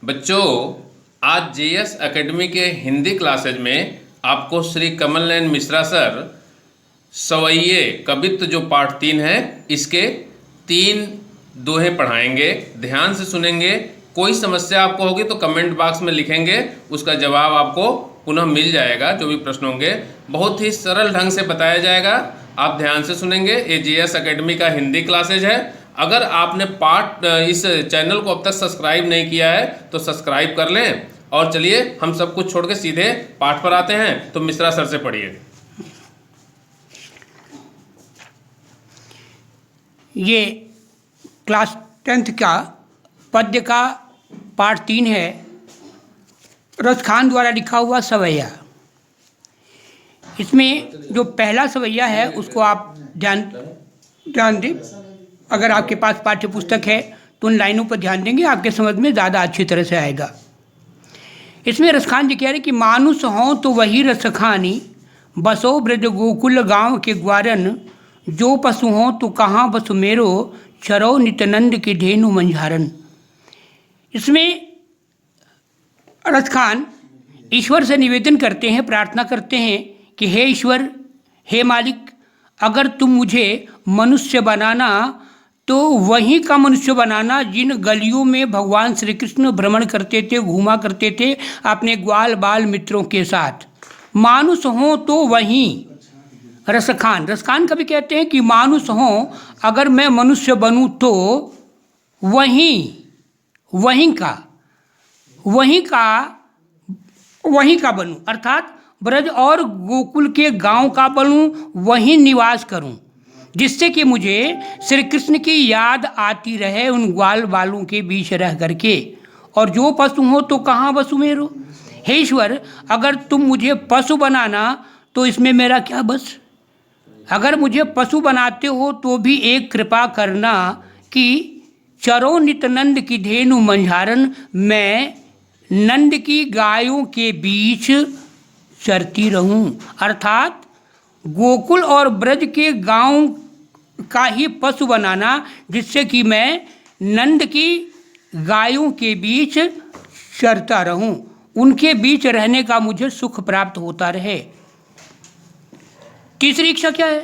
बच्चों, आज JS academy के हिंदी क्लासेज में आपको श्री कमल नयन मिश्रा सर सवैये कवित्व जो पाठ 3 है इसके 3 दोहे पढ़ाएंगे। ध्यान से सुनेंगे। कोई समस्या आपको होगी तो कमेंट बॉक्स में लिखेंगे, उसका जवाब आपको पुनः मिल जाएगा। जो भी प्रश्न होंगे बहुत ही सरल ढंग से बताया जाएगा, आप ध्यान से सुनेंगे। ये जेएस एकेडमी का हिंदी क्लासेज है। अगर आपने इस चैनल को अब तक सब्सक्राइब नहीं किया है तो सब्सक्राइब कर लें। और चलिए हम सब कुछ छोड़ के सीधे पाठ पर आते हैं। तो मिश्रा सर से पढ़िए। ये क्लास 10th का पद्य का पाठ 3 है, रस खान द्वारा लिखा हुआ सवैया। इसमें जो पहला सवैया है उसको आप ध्यान दें। अगर आपके पास पाठ्य पुस्तक है तो उन लाइनों पर ध्यान देंगे, आपके समझ में ज़्यादा अच्छी तरह से आएगा। इसमें रसखान जी कह रहे कि मानुष हों तो वही रसखानी, बसो ब्रज गोकुल गांव के ग्वारन, जो पशु हों तो कहाँ बसु मेरो, चरो नित्यानंद के धेनु मंझारन। इसमें रसखान ईश्वर से निवेदन करते हैं, प्रार्थना करते हैं कि हे ईश्वर, हे मालिक, अगर तुम मुझे मनुष्य बनाना तो वहीं का मनुष्य बनाना जिन गलियों में भगवान श्री कृष्ण भ्रमण करते थे, घूमा करते थे अपने ग्वाल बाल मित्रों के साथ। मानुष हो तो वहीं रसखान कभी कहते हैं कि मानुष हो, अगर मैं मनुष्य बनूं तो वहीं का बनूं, अर्थात ब्रज और गोकुल के गांव का बनूं, वहीं निवास करूं, जिससे कि मुझे श्री कृष्ण की याद आती रहे उन ग्वाल बालों के बीच रह करके। और जो पशु हो तो कहाँ बसु मेरो। हे ईश्वर, अगर तुम मुझे पशु बनाना तो इसमें मेरा क्या बस। अगर मुझे पशु बनाते हो तो भी एक कृपा करना कि चरो नित्यानंद की धेनु मंझारन, मैं नंद की गायों के बीच चरती रहूं, अर्थात गोकुल और ब्रज के गांव का ही पशु बनाना, जिससे कि मैं नंद की गायों के बीच चरता रहूं, उनके बीच रहने का मुझे सुख प्राप्त होता रहे। तीसरी इच्छा क्या है?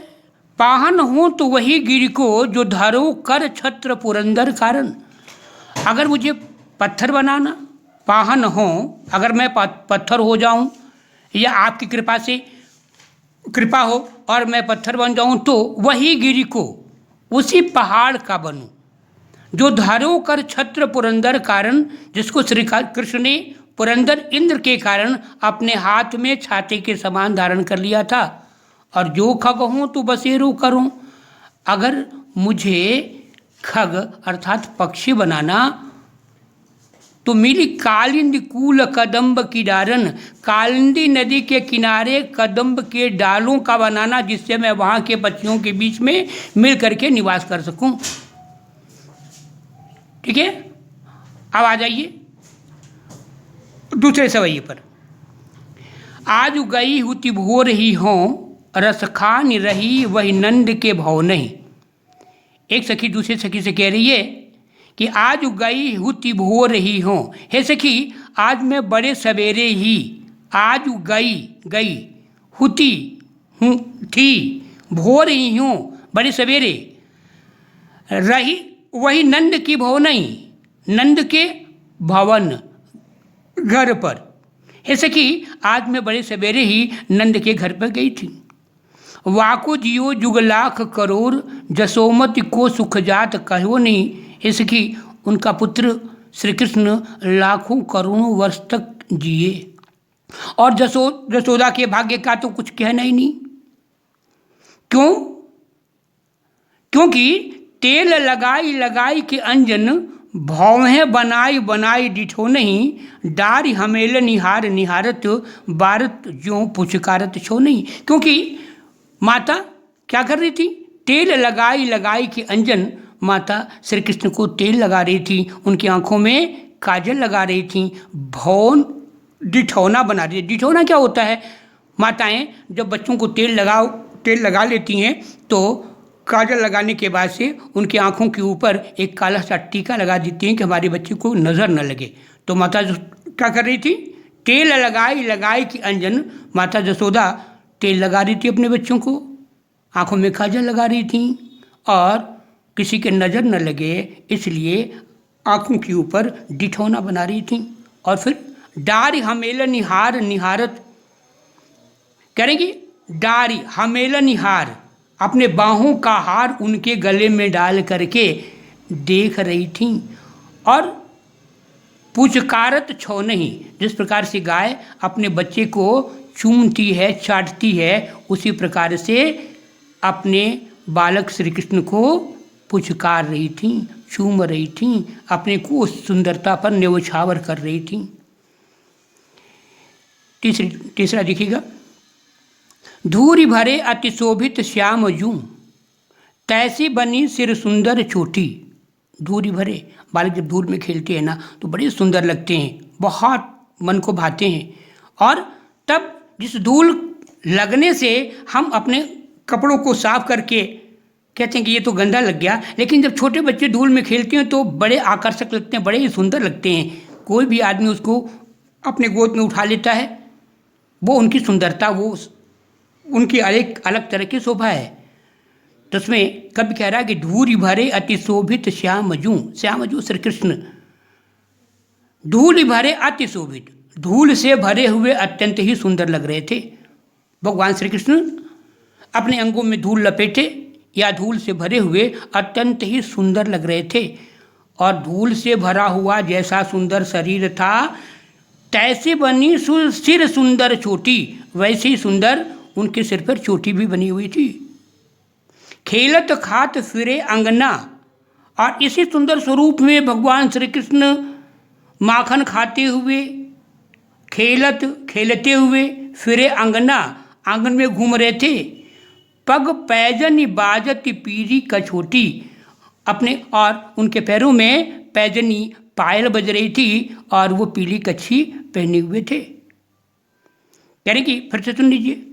पाहन हो तो वही गिरि को, जो धरो कर छत्र पुरंदर कारण। अगर मुझे पत्थर बनाना, पाहन हो, अगर मैं पत्थर हो जाऊं या आपकी कृपा हो और मैं पत्थर बन जाऊं तो वही गिरि को, उसी पहाड़ का बनूं, जो धरो कर छत्र पुरंदर कारण, जिसको श्री कृष्ण ने पुरंदर इंद्र के कारण अपने हाथ में छाते के समान धारण कर लिया था। और जो खग हूँ तो बसेरो करूँ, अगर मुझे खग अर्थात पक्षी बनाना तो मिली कालिंदी कूल कदम्ब की डारन, कालिंदी नदी के किनारे कदम्ब के डालों का बनाना, जिससे मैं वहाँ के पक्षियों के बीच में मिल करके निवास कर सकूं। ठीक है, अब आ जाइए दूसरे सवैये पर। आज गई हुति भोर ही हों, रसखान रही वही नंद के भव नहीं। एक सखी दूसरे सखी से कह रही है कि आज गई हुति भोर ही हों। हे सखी, आज मैं बड़े सवेरे ही, आज गई हुति हूँ थी, भोर ही हूँ, बड़े सवेरे रही वही नंद की भव नहीं, नंद के भवन घर पर। हे सखी, आज मैं बड़े सवेरे ही नंद के घर पर गई थी। वाको जियो जुगलाख करोड़, जसोमति को सुख जात कहो नहीं। हे सखी, उनका पुत्र श्री कृष्ण लाखों करोड़ों वर्ष तक जिए और जसोदा के भाग्य का तो कुछ कहना ही नहीं। क्यों? क्योंकि तेल लगाई के अंजन, भौहें बनाई डिठो नहीं, डारी हमेल निहारत बारत जो पुचकारत छो नहीं। क्योंकि माता क्या कर रही थी? तेल लगाई के अंजन, माता श्री कृष्ण को तेल लगा रही थी, उनकी आंखों में काजल लगा रही थी, भौन डिठौना बना रही थी। डिठौना क्या होता है? माताएं जब बच्चों को तेल लगा लेती हैं तो काजल लगाने के बाद से उनकी आँखों के ऊपर एक काला सा टीका लगा देती हैं कि हमारे बच्चे को नज़र न लगे। तो माता क्या कर रही थी? तेल लगाई लगाई कि अंजन, माता जसोदा तेल लगा रही थी अपने बच्चों को, आँखों में काजल लगा रही थी और किसी के नज़र न लगे इसलिए आँखों के ऊपर डिठौना बना रही थी। और फिर डारी हमेल निहार निहारत, करेंगी डारी हमेल निहार, अपने बाहों का हार उनके गले में डाल करके देख रही थी। और पुचकारत छो नहीं, जिस प्रकार से गाय अपने बच्चे को चूमती है चाटती है उसी प्रकार से अपने बालक श्री कृष्ण को पुचकार रही थी, चूम रही थी, अपने को उस सुंदरता पर न्यौछावर कर रही थी। तीसरा देखिएगा, धूरी भरे अतिशोभित श्याम जूं, तैसी बनी सिर सुंदर चोटी। धूरी भरे, बालक जब धूल में खेलते हैं ना तो बड़े सुंदर लगते हैं, बहुत मन को भाते हैं। और तब जिस धूल लगने से हम अपने कपड़ों को साफ करके कहते हैं कि ये तो गंदा लग गया, लेकिन जब छोटे बच्चे धूल में खेलते हैं तो बड़े आकर्षक लगते हैं, बड़े ही सुंदर लगते हैं। कोई भी आदमी उसको अपने गोद में उठा लेता है, वो उनकी सुंदरता, वो उनकी अलग तरह की शोभा है। तो उसमें कभी कह रहा है कि धूरी भरे अति शोभित श्याम जूं, श्याम जूं श्री कृष्ण, धूल भरे अति शोभित, धूल से भरे हुए अत्यंत ही सुंदर लग रहे थे भगवान श्री कृष्ण। अपने अंगों में धूल लपेटे या धूल से भरे हुए अत्यंत ही सुंदर लग रहे थे। और धूल से भरा हुआ जैसा सुंदर शरीर था, तैसे बनी सिर सुंदर चोटी, वैसे ही सुंदर उनके सिर पर चोटी भी बनी हुई थी। खेलत खात फिरे अंगना, और इसी सुंदर स्वरूप में भगवान श्री कृष्ण माखन खाते हुए, खेलते हुए फिरे अंगना, आंगन में घूम रहे थे। पग पैजनी बाजती पीरी कछोटी, अपने और उनके पैरों में पैजनी पायल बज रही थी और वो पीली कच्छी पहने हुए थे। कह रहे कि फिर से सुन लीजिए,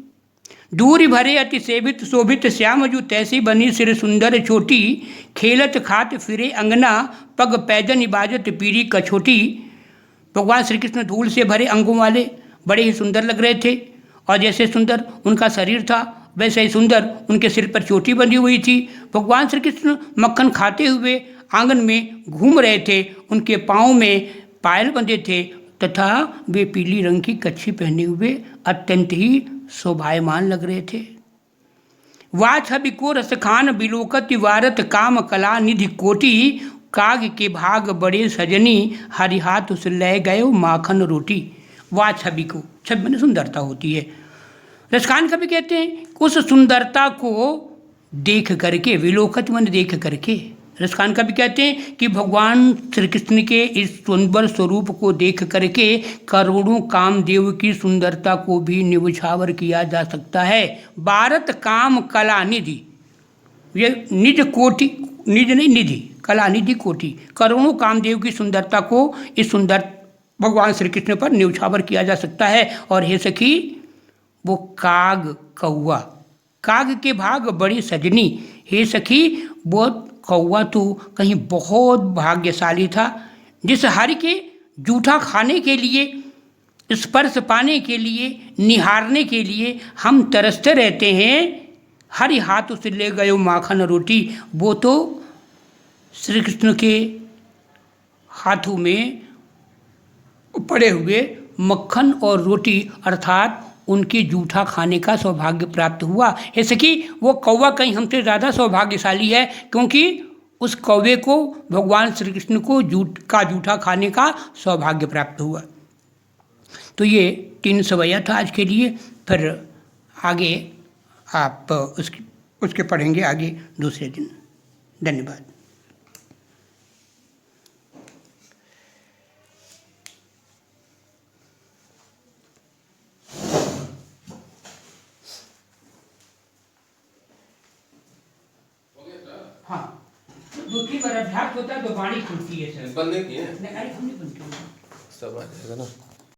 दूरी भरे अति सेवित शोभित श्याम जू, तैसी बनी सिर सुंदर छोटी, खेलत खात फिरे अंगना, पग पैजन बाजत पीरी कछोटी। भगवान श्री कृष्ण धूल से भरे अंगों वाले बड़े ही सुंदर लग रहे थे, और जैसे सुंदर उनका शरीर था वैसे ही सुंदर उनके सिर पर चोटी बंधी हुई थी। भगवान श्री कृष्ण मक्खन खाते हुए आंगन में घूम रहे थे, उनके पाँव में पायल बंधे थे तथा वे पीली रंग की कच्छी पहने हुए अत्यंत ही शोभायमान लग रहे थे। वा छवि को रसखान बिलोकत वारत काम कला निधि कोटि, काग के भाग बड़े सजनी हरि हाथ उस ले गए माखन रोटी। वाह छवि को, छवि में सुंदरता होती है, रसखान कभी कहते हैं उस सुंदरता को देख करके, विलोकत मन देख करके। रसखान कभी कहते हैं कि भगवान श्री कृष्ण के इस सुंदर स्वरूप को देख करके करोड़ों कामदेव की सुंदरता को भी न्यौछावर किया जा सकता है। भारत काम कला निधि, ये निज कोटि, निज नहीं निधि, कला निधि कोटि, करोड़ों कामदेव की सुंदरता को इस सुंदर भगवान श्री कृष्ण पर न्यौछावर किया जा सकता है। और हे सखी, वो काग कौआ, काग के भाग बड़ी सजनी, हे सखी वो कौआ तो कहीं बहुत भाग्यशाली था जिस हरि के जूठा खाने के लिए, स्पर्श पाने के लिए, निहारने के लिए हम तरसते रहते हैं। हरि हाथ उसे ले गए माखन रोटी, वो तो श्री कृष्ण के हाथों में पड़े हुए मक्खन और रोटी अर्थात उनके जूठा खाने का सौभाग्य प्राप्त हुआ। ऐसे कि वो कौवा कहीं हमसे ज़्यादा सौभाग्यशाली है, क्योंकि उस कौवे को भगवान श्री कृष्ण को जूठा खाने का सौभाग्य प्राप्त हुआ। तो ये 3 सवैया था आज के लिए, फिर आगे आप उसके पढ़ेंगे आगे दूसरे दिन। धन्यवाद। हाँ, दूसरी बार अभ्यास होता है तो वाणी खुलती है सर। बंद नहीं किए? नहीं, हमने बंद किया। सब आ जाएगा ना।